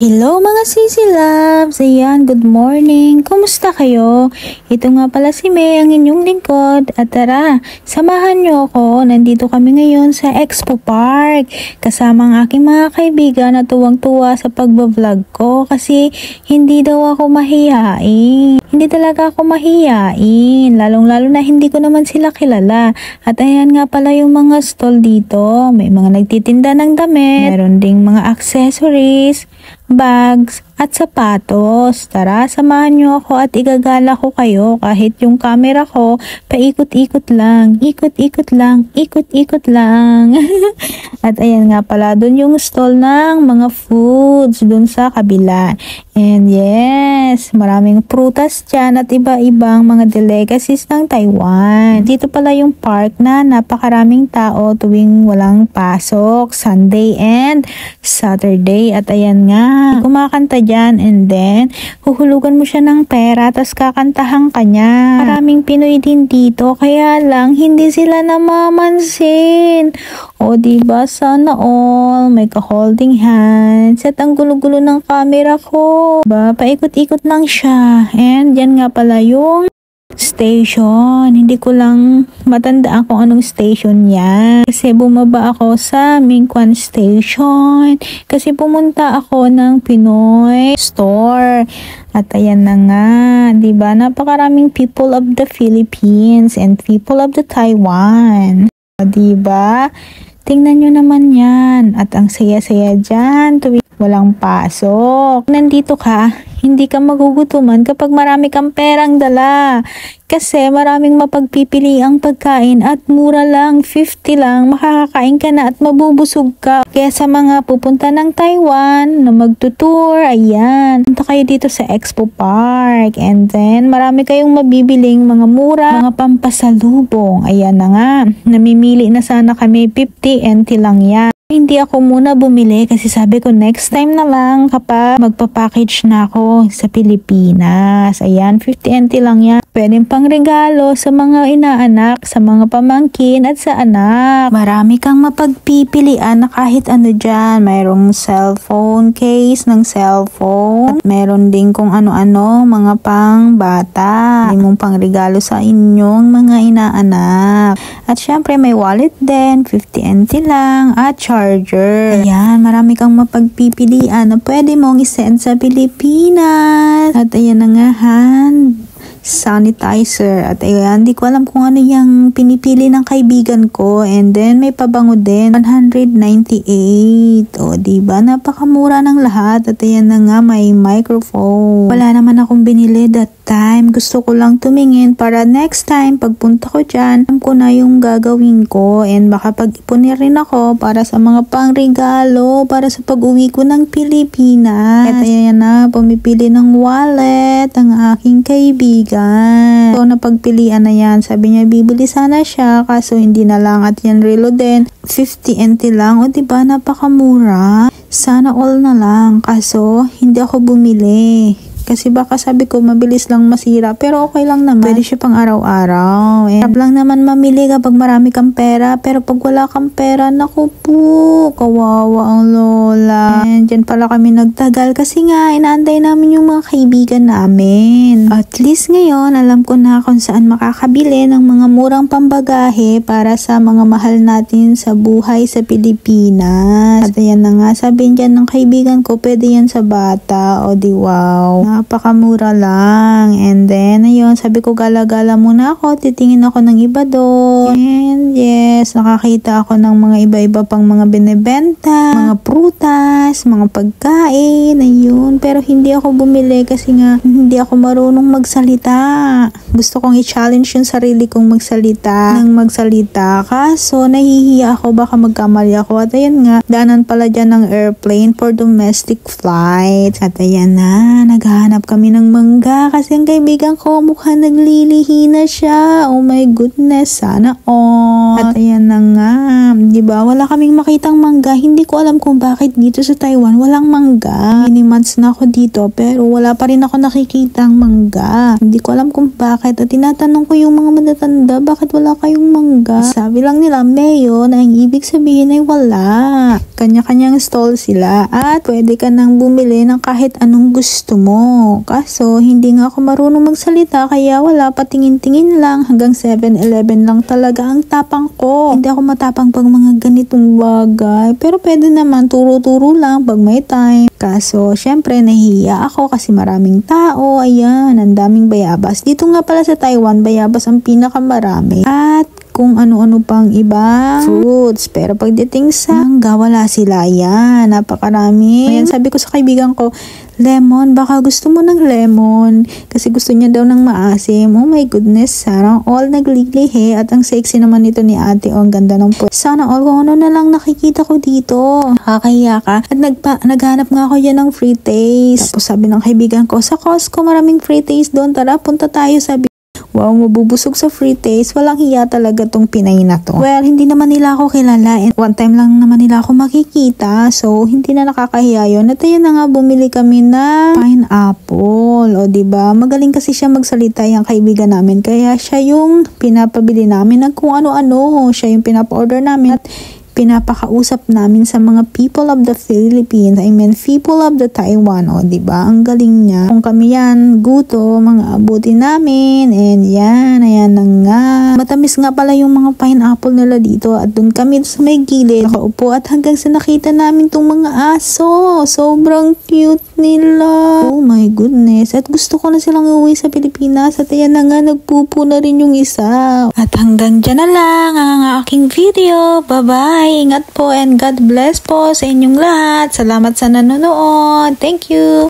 Hello mga sisi loves! Ayan, good morning! Kumusta kayo? Ito nga pala si May, ang inyong lingkod. At tara, samahan nyo ako. Nandito kami ngayon sa Expo Park. Kasama ang aking mga kaibigan na tuwang-tuwa sa pagbablog ko. Kasi hindi daw ako mahihain. Hindi talaga ako mahihain. Lalong-lalo na hindi ko naman sila kilala. At ayan nga pala yung mga stall dito. May mga nagtitinda ng damit. Meron ding mga accessories, bags, at sapatos. Tara, samahan nyo ako at igagala ko kayo kahit yung camera ko paikot-ikot lang, ikot-ikot lang, ikot-ikot lang. At ayan nga pala, dun yung stall ng mga foods dun sa kabila. And yes, maraming prutas dyan at iba-ibang mga delicacies ng Taiwan. Dito pala yung park na napakaraming tao tuwing walang pasok, Sunday and Saturday. At ayan nga, kumakanta dyan and then huhulugan mo siya ng pera tas kakantahan ka niya. Maraming Pinoy din dito kaya lang hindi sila namamansin. O diba, sana all may ka-holding hands at ang gulo-gulo ng camera ko. Diba, paikot-ikot lang siya. And yan nga pala yung station. Hindi ko lang matandaan kung anong station yan. Kasi bumaba ako sa Mingquan Station. Kasi pumunta ako ng Pinoy store. At ayan na nga, diba? Napakaraming people of the Philippines and people of the Taiwan. Diba? Tingnan nyo naman yan. At ang saya-saya dyan tuwing walang pasok. Nandito ka, hindi ka magugutuman kapag marami kang perang dala. Kasi maraming mapagpipili ang pagkain at mura lang, 50 lang, makakakain ka na at mabubusog ka. Kaya sa mga pupunta ng Taiwan na magtutour, ayan, punta kayo dito sa Expo Park. And then, marami kayong mabibiling mga mura, mga pampasalubong. Ayan na nga, namimili na sana kami, 50 NT lang yan. Hindi ako muna bumili kasi sabi ko next time na lang kapag magpapackage na ako sa Pilipinas. Ayan, 50 NT lang yan. Pwedeng pang regalo sa mga inaanak, sa mga pamangkin at sa anak. Marami kang mapagpipilian na kahit ano dyan. Mayroong cellphone case ng cellphone. At meron din kung ano-ano, mga pang bata. May mong pang regalo sa inyong mga inaanak. At syempre may wallet din, 50 NT lang. At charger. Ayan, marami kang mapagpipilian na pwede mong isend sa Pilipinas. At ayan na nga, hand sanitizer. At ayan, di ko alam kung ano yung pinipili ng kaibigan ko. And then, may pabango din. 198. O, diba? Napakamura ng lahat. At ayan na nga, may microphone. Wala naman akong binili that time. Gusto ko lang tumingin para next time, pagpunta ko dyan, alam ko na yung gagawin ko. And baka pag-ipunin rin ako para sa mga pangregalo, para sa pag-uwi ko ng Pilipinas. At ayan na, pumipili ng wallet ang aking kaibigan. So, napagpilian na yan. Sabi niya, bibili sana siya, kaso hindi na lang. At yan, relo din. 50 NT lang. O, diba, napakamura. Sana all na lang. Kaso, hindi ako bumili. Kasi baka sabi ko, mabilis lang masira. Pero okay lang naman. Pwede siya pang araw-araw. Sarap lang naman mamili kapag marami kang pera. Pero pag wala kang pera, naku po, kawawa ang lola. And dyan pala kami nagtagal. Kasi nga, inaantay namin yung mga kaibigan namin. At least ngayon, alam ko na kung saan makakabili ng mga murang pambagahe para sa mga mahal natin sa buhay sa Pilipinas. At ayan na nga, sabihin dyan ng kaibigan ko, pwede yan sa bata. O di wow. Napakamura lang. And then, ayun, sabi ko gala-gala muna ako. Titingin ako ng iba doon. And yes, nakakita ako ng mga iba-iba pang mga binebenta, mga prutas, mga pagkain, ayun. Pero hindi ako bumili kasi nga hindi ako marunong magsalita. Gusto kong i-challenge yung sarili kong magsalita. Nang magsalita. Kaso, nahihiya ako. Baka magkamali ako. At ayun nga, daanan pala dyan ng airplane for domestic flight. At ayan na, naghahanap kami ng mangga kasi ang kaibigan ko mukhang naglilihi na siya. Oh my goodness, sana all. At ayan na nga, diba? Wala kaming makitang mangga. Hindi ko alam kung bakit dito sa Taiwan walang mangga. Many months na ako dito pero wala pa rin ako nakikitang mangga. Hindi ko alam kung bakit. At tinatanong ko yung mga matatanda, bakit wala kayong mangga? Sabi lang nila, Mayo, na ang ibig sabihin ay wala. Kanya-kanyang stall sila at pwede ka nang bumili ng kahit anong gusto mo. Kaso, hindi nga ako marunong magsalita kaya wala, patingin-tingin lang. Hanggang 7-Eleven lang talaga ang tapang ko. Hindi ako matapang pag mga ganitong bagay. Pero pwede naman, turo-turo lang pag may time. Kaso, syempre, nahihiya ako kasi maraming tao. Ayan, ang daming bayabas. Dito nga pala sa Taiwan, bayabas ang pinakamarami. At kung ano-ano pang iba fruits. Pero pagdating sa mangga, wala sila. Yan, napakarami. Ayan, sabi ko sa kaibigan ko, lemon, baka gusto mo ng lemon. Kasi gusto niya daw ng maasim. Oh my goodness, sarang all naglilihi. At ang sexy naman nito ni ate. Oh, ang ganda ng po. Sana all kung ano na lang nakikita ko dito. Nakakahiya ka. At naghanap nga ako yan ng free taste. Tapos sabi ng kaibigan ko, sa Costco maraming free taste doon. Tara, punta tayo. Sabi, wow, mabubusog sa free taste. Walang hiya talaga tong Pinay na to. Well, hindi naman nila ako kilala. And one time lang naman nila ako makikita. So, hindi na nakakahiya yun. At ayun na nga, bumili kami na pineapple. O, diba? Magaling kasi siya magsalita yung kaibigan namin. Kaya siya yung pinapabili namin ng kung ano-ano. Siya yung pinapa-order namin. At pinapakausap namin sa mga people of the Philippines. I mean, people of the Taiwan. O, diba? Ang galing niya. Kung kami yan, guto, mga abuti namin. And yan, ayan na nga. Matamis nga pala yung mga pineapple nila dito. At dun kami sa may gilid, nakaupo at hanggang sa nakita namin tong mga aso. Sobrang cute nila. Oh my goodness. At gusto ko na silang uwi sa Pilipinas. At ayan na nga, nagpupo na rin yung isa. At hanggang dyan na lang ang aking video. Bye-bye. Ingat po and God bless po sa inyong lahat. Salamat sa nanonood. Thank you.